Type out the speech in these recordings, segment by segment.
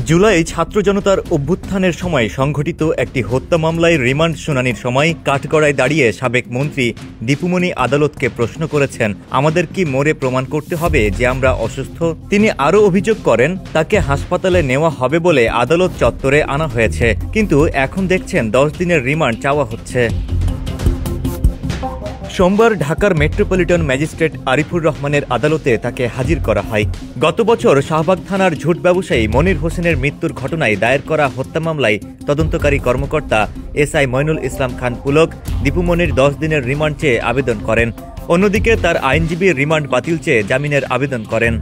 জুলাই ছাত্র জনতার অভ্যুত্থানের সময় সংঘটিত একটি হত্যা মামলায় রিমান্ড শুনানির সময় কাঠগড়ায় দাঁড়িয়ে সাবেক মন্ত্রী দীপুমণি আদালতকে প্রশ্ন করেছেন, আমাদের কি মরে প্রমাণ করতে হবে যে আমরা অসুস্থ? তিনি আরও অভিযোগ করেন, তাকে হাসপাতালে নেওয়া হবে বলে আদালত চত্বরে আনা হয়েছে, কিন্তু এখন দেখছেন 10 দিনের রিমান্ড চাওয়া হচ্ছে। সোমবার ঢাকার মেট্রোপলিটন ম্যাজিস্ট্রেট আরিফুর রহমানের আদালতে তাকে হাজির করা হয়। গত বছর শাহবাগ থানার ঝুট ব্যবসায়ী মনির হোসেনের মৃত্যুর ঘটনায় দায়ের করা হত্যা মামলায় তদন্তকারী কর্মকর্তা এসআই মইনুল ইসলাম খান পুলক দীপুমণির 10 দিনের রিমান্ড চেয়ে আবেদন করেন। অন্যদিকে তার আইনজীবী রিমান্ড বাতিল চেয়ে জামিনের আবেদন করেন।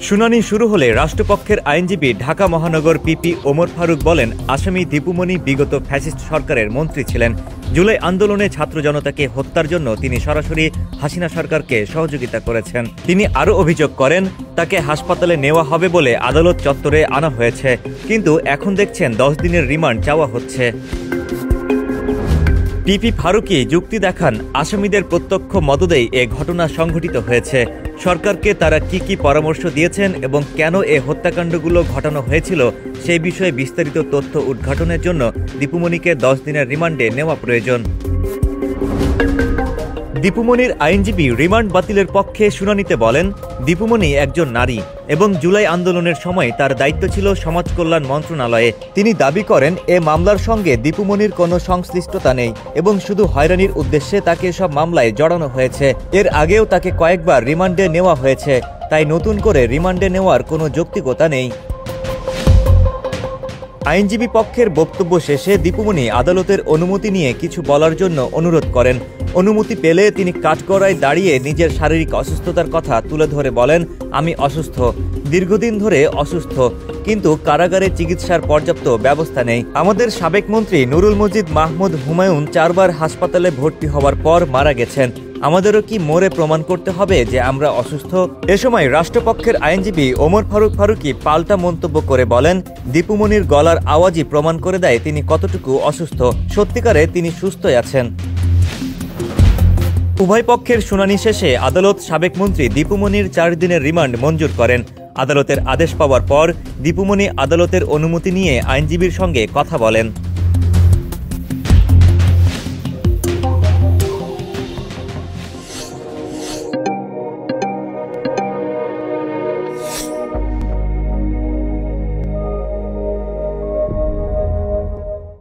শুনানি শুরু হলে রাষ্ট্রপক্ষের আইনজীবী ঢাকা মহানগর পিপি ওমর ফারুক বলেন, আসামি দীপুমণি বিগত ফ্যাসিস্ট সরকারের মন্ত্রী ছিলেন। জুলাই আন্দোলনে ছাত্র জনতাকে হত্যার জন্য তিনি সরাসরি হাসিনা সরকারকে সহযোগিতা করেছেন। তিনি আরও অভিযোগ করেন, তাকে হাসপাতালে নেওয়া হবে বলে আদালত চত্বরে আনা হয়েছে, কিন্তু এখন দেখছেন 10 দিনের রিমান্ড চাওয়া হচ্ছে। পিপি ফারুকি যুক্তি দেখান, আসামিদের প্রত্যক্ষ মদদেই এ ঘটনা সংঘটিত হয়েছে। সরকারকে তারা কি পরামর্শ দিয়েছেন এবং কেন এ হত্যাকাণ্ডগুলো ঘটানো হয়েছিল সেই বিষয়ে বিস্তারিত তথ্য উদ্ঘাটনের জন্য দীপুমণিকে 10 দিনের রিমান্ডে নেওয়া প্রয়োজন। দীপুমণির আইনজীবী রিমান্ড বাতিলের পক্ষে শুনানিতে বলেন, দীপুমণি একজন নারী এবং জুলাই আন্দোলনের সময় তার দায়িত্ব ছিল সমাজ কল্যাণ মন্ত্রণালয়ে। তিনি দাবি করেন, এ মামলার সঙ্গে দীপুমণির কোনো সংশ্লিষ্টতা নেই এবং শুধু হয়রানির উদ্দেশ্যে তাকে সব মামলায় জড়ানো হয়েছে। এর আগেও তাকে কয়েকবার রিমান্ডে নেওয়া হয়েছে, তাই নতুন করে রিমান্ডে নেওয়ার কোনো যৌক্তিকতা নেই। আইনজীবী পক্ষের বক্তব্য শেষে দীপুমণি আদালতের অনুমতি নিয়ে কিছু বলার জন্য অনুরোধ করেন। অনুমতি পেলে তিনি কাঠগড়ায় দাঁড়িয়ে নিজের শারীরিক অসুস্থতার কথা তুলে ধরে বলেন, আমি অসুস্থ, দীর্ঘদিন ধরে অসুস্থ, কিন্তু কারাগারে চিকিৎসার পর্যাপ্ত ব্যবস্থা নেই। আমাদের সাবেক মন্ত্রী নুরুল মজিদ মাহমুদ হুমায়ুন 4 বার হাসপাতালে ভর্তি হওয়ার পর মারা গেছেন। আমাদেরও কি মরে প্রমাণ করতে হবে যে আমরা অসুস্থ? এ সময় রাষ্ট্রপক্ষের আইনজীবী ওমর ফারুকি পাল্টা মন্তব্য করে বলেন, দীপুমণির গলার আওয়াজই প্রমাণ করে দেয় তিনি কতটুকু অসুস্থ। সত্যিকারে তিনি সুস্থই আছেন। উভয় পক্ষের শুনানি শেষে আদালত সাবেক মন্ত্রী দীপুমণির 4 দিনের রিমান্ড মঞ্জুর করেন। আদালতের আদেশ পাওয়ার পর দীপুমণি আদালতের অনুমতি নিয়ে আইনজীবীর সঙ্গে কথা বলেন।